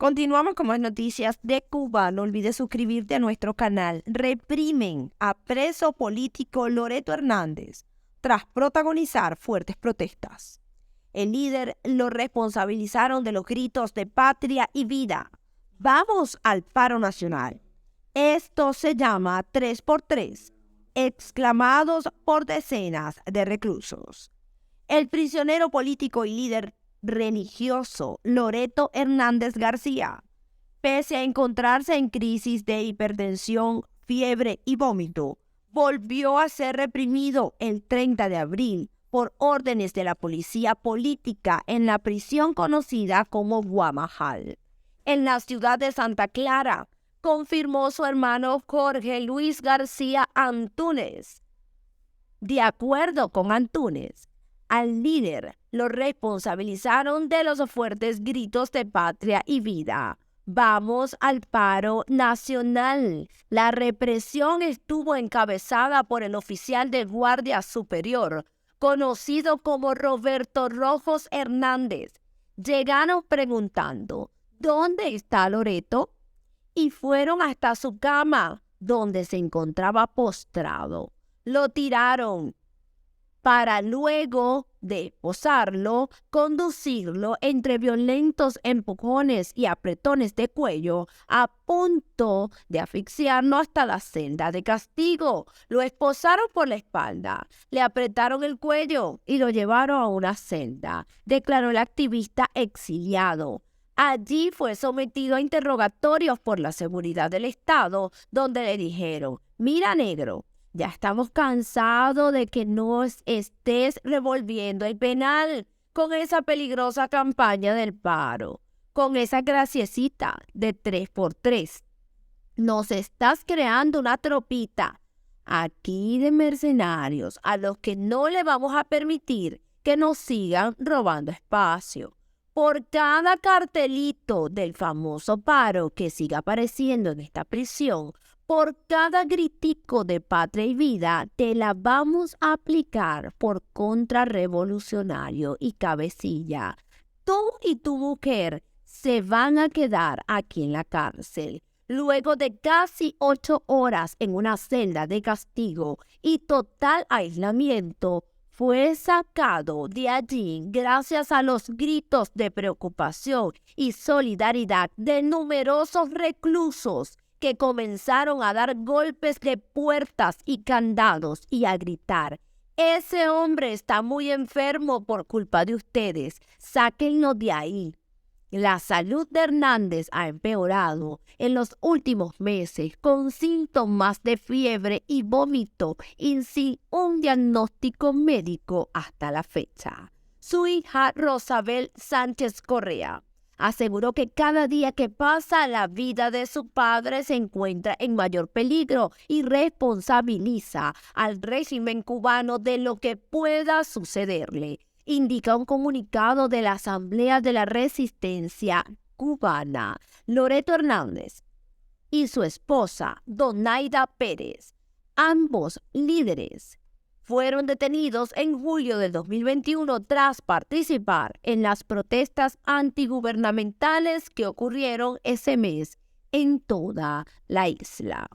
Continuamos con más noticias de Cuba. No olvides suscribirte a nuestro canal. Reprimen a preso político Loreto Hernández tras protagonizar fuertes protestas. El líder lo responsabilizaron de los gritos de patria y vida. Vamos al paro nacional. Esto se llama 3x3, exclamados por decenas de reclusos. El prisionero político y líder religioso Loreto Hernández García, pese a encontrarse en crisis de hipertensión, fiebre y vómito, volvió a ser reprimido el 30 de abril por órdenes de la policía política en la prisión conocida como Guamajal, en la ciudad de Santa Clara, confirmó su hermano Jorge Luis García Antúnez. De acuerdo con Antúnez, al líder lo responsabilizaron de los fuertes gritos de patria y vida. Vamos al paro nacional. La represión estuvo encabezada por el oficial de Guardia Superior, conocido como Roberto Rojos Hernández. Llegaron preguntando, ¿dónde está Loreto? Y fueron hasta su cama, donde se encontraba postrado. Lo tiraron para luego de posarlo, conducirlo entre violentos empujones y apretones de cuello, a punto de asfixiarlo hasta la celda de castigo. Lo esposaron por la espalda, le apretaron el cuello y lo llevaron a una celda, declaró el activista exiliado. Allí fue sometido a interrogatorios por la seguridad del Estado, donde le dijeron, mira negro, ya estamos cansados de que nos estés revolviendo el penal con esa peligrosa campaña del paro, con esa graciecita de 3x3. Nos estás creando una tropita aquí de mercenarios a los que no le vamos a permitir que nos sigan robando espacio. Por cada cartelito del famoso paro que siga apareciendo en esta prisión, por cada gritico de patria y vida, te la vamos a aplicar por contrarrevolucionario y cabecilla. Tú y tu mujer se van a quedar aquí en la cárcel. Luego de casi 8 horas en una celda de castigo y total aislamiento, fue sacado de allí gracias a los gritos de preocupación y solidaridad de numerosos reclusos que comenzaron a dar golpes de puertas y candados y a gritar, ese hombre está muy enfermo por culpa de ustedes, sáquenlo de ahí. La salud de Hernández ha empeorado en los últimos meses con síntomas de fiebre y vómito y sin un diagnóstico médico hasta la fecha. Su hija Rosabel Sánchez Correa aseguró que cada día que pasa la vida de su padre se encuentra en mayor peligro y responsabiliza al régimen cubano de lo que pueda sucederle, indica un comunicado de la Asamblea de la Resistencia Cubana. Loreto Hernández y su esposa, Donaida Pérez, ambos líderes, fueron detenidos en julio del 2021 tras participar en las protestas antigubernamentales que ocurrieron ese mes en toda la isla.